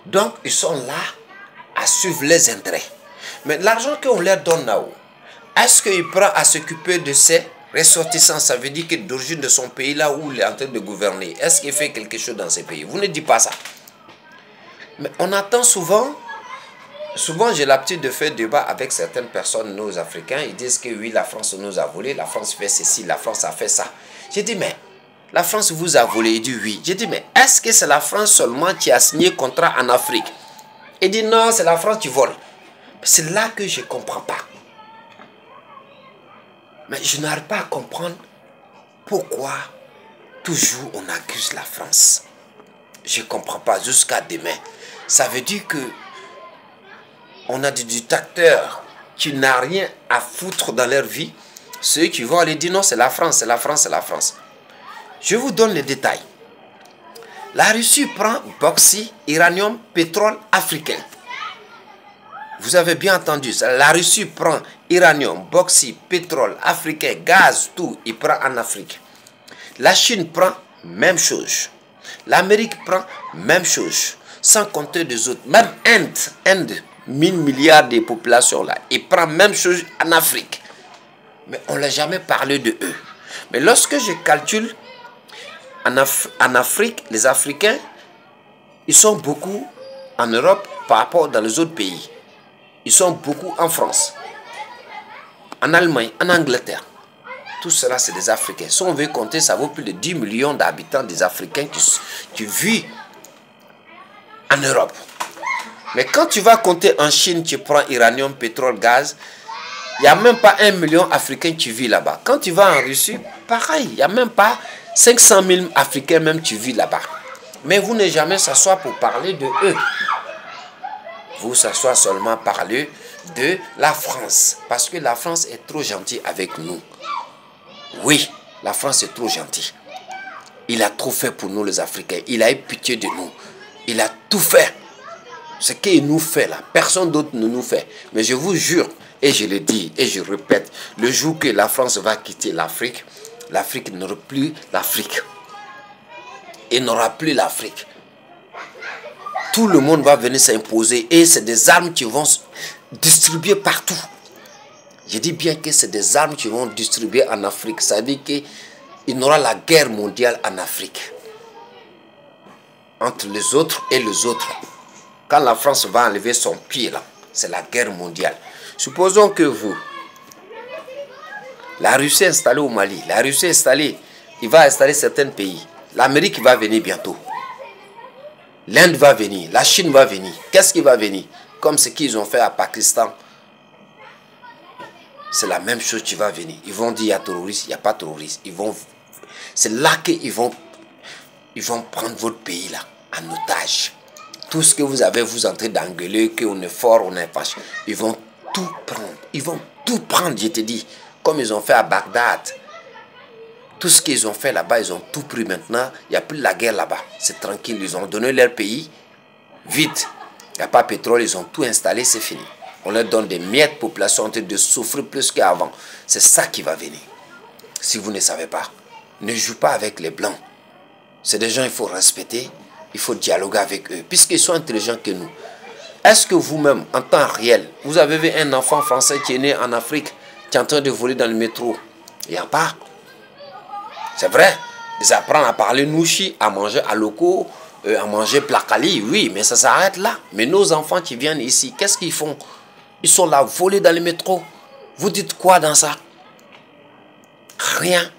Donc, ils sont là à suivre les intérêts. Mais l'argent qu'on leur donne là-haut, est-ce qu'il prend à s'occuper de ses ressortissants? Ça veut dire que d'origine de son pays, là où il est en train de gouverner, est-ce qu'il fait quelque chose dans ces pays? Vous ne dites pas ça. Mais on attend souvent j'ai l'habitude de faire débat avec certaines personnes, nos Africains. Ils disent que oui, la France nous a volé, la France fait ceci, la France a fait ça. J'ai dit, mais la France vous a volé? Il dit oui. J'ai dit, mais est-ce que c'est la France seulement qui a signé contrat en Afrique? Il dit non, c'est la France qui vole. C'est là que je ne comprends pas. Mais je n'arrive pas à comprendre pourquoi toujours on accuse la France. Je ne comprends pas jusqu'à demain. Ça veut dire que on a des dictateurs qui n'ont rien à foutre dans leur vie. Ceux qui vont aller dire non, c'est la France, c'est la France, c'est la France. Je vous donne les détails. La Russie prend bauxite, uranium, pétrole africain. Vous avez bien entendu ça. La Russie prend uranium, bauxite, pétrole africain, gaz, tout, il prend en Afrique. La Chine prend même chose. L'Amérique prend même chose. Sans compter des autres. Même Inde, 1000 milliards de population là, il prend même chose en Afrique. Mais on n'a jamais parlé de eux. Mais lorsque je calcule, en Afrique, les Africains, ils sont beaucoup en Europe par rapport dans les autres pays. Ils sont beaucoup en France, en Allemagne, en Angleterre. Tout cela, c'est des Africains. Si on veut compter, ça vaut plus de 10 millions d'habitants des Africains qui vivent en Europe. Mais quand tu vas compter en Chine, tu prends uranium, pétrole, gaz, il n'y a même pas 1 million d'Africains qui vivent là-bas. Quand tu vas en Russie, pareil, il n'y a même pas 500 000 Africains même qui vivent là-bas. Mais vous n'êtes jamais s'asseoir pour parler de eux. Vous s'asseoir seulement parler de la France. Parce que la France est trop gentille avec nous. Oui, la France est trop gentille. Il a trop fait pour nous les Africains. Il a eu pitié de nous. Il a tout fait. Ce qu'il nous fait là, personne d'autre ne nous fait. Mais je vous jure, et je le dis, et je répète, le jour que la France va quitter l'Afrique, l'Afrique n'aura plus l'Afrique. Il n'aura plus l'Afrique. Tout le monde va venir s'imposer et c'est des armes qui vont distribuer partout. Je dis bien que c'est des armes qui vont distribuer en Afrique. Ça veut dire qu'il y aura la guerre mondiale en Afrique. Entre les autres et les autres. Quand la France va enlever son pied là, c'est la guerre mondiale. Supposons que vous, la Russie est installée au Mali, la Russie est installée, il va installer certains pays. L'Amérique va venir bientôt. L'Inde va venir, la Chine va venir. Qu'est-ce qui va venir? Comme ce qu'ils ont fait à Pakistan. C'est la même chose qui va venir. Ils vont dire il y a terroriste, il n'y a pas terroriste. C'est là qu'ils vont prendre votre pays là, en otage. Tout ce que vous avez, vous entrez d'engueuler, qu'on est fort, on est fâché. Ils vont tout prendre. Ils vont tout prendre, je te dis. Comme ils ont fait à Bagdad. Tout ce qu'ils ont fait là-bas, ils ont tout pris maintenant. Il n'y a plus de la guerre là-bas. C'est tranquille. Ils ont donné leur pays vite. Il n'y a pas de pétrole, ils ont tout installé, c'est fini. On leur donne des miettes, population en train de souffrir plus qu'avant. C'est ça qui va venir. Si vous ne savez pas, ne jouez pas avec les Blancs. C'est des gens qu'il faut respecter. Il faut dialoguer avec eux, puisqu'ils sont intelligents que nous. Est-ce que vous-même, en temps réel, vous avez vu un enfant français qui est né en Afrique, qui est en train de voler dans le métro? Il n'y a pas. C'est vrai. Ils apprennent à parler nouchi, à manger à locaux, à manger placali, oui, mais ça s'arrête là. Mais nos enfants qui viennent ici, qu'est-ce qu'ils font? Ils sont là, volés dans le métro. Vous dites quoi dans ça? Rien.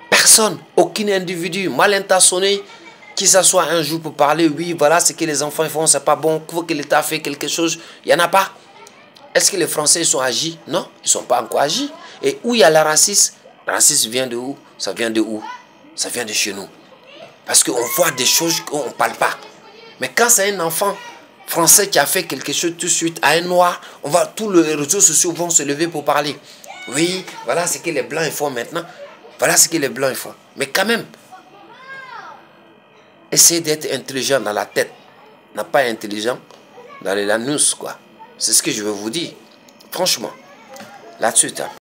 Personne, aucun individu mal intentionné qui s'assoit un jour pour parler, oui, voilà ce que les enfants font, c'est pas bon, il faut que l'État fait quelque chose. Il n'y en a pas. Est-ce que les Français sont agis? Non, ils ne sont pas encore agis. Et où il y a le racisme vient de où? Ça vient de où? Ça vient de chez nous. Parce qu'on voit des choses qu'on ne parle pas. Mais quand c'est un enfant français qui a fait quelque chose tout de suite à un noir, tous les réseaux sociaux vont se lever pour parler. Oui, voilà ce que les Blancs font maintenant. Voilà ce que les Blancs font. Mais quand même, essayez d'être intelligent dans la tête. N'a pas intelligent dans les lanus, quoi. C'est ce que je veux vous dire. Franchement, là-dessus,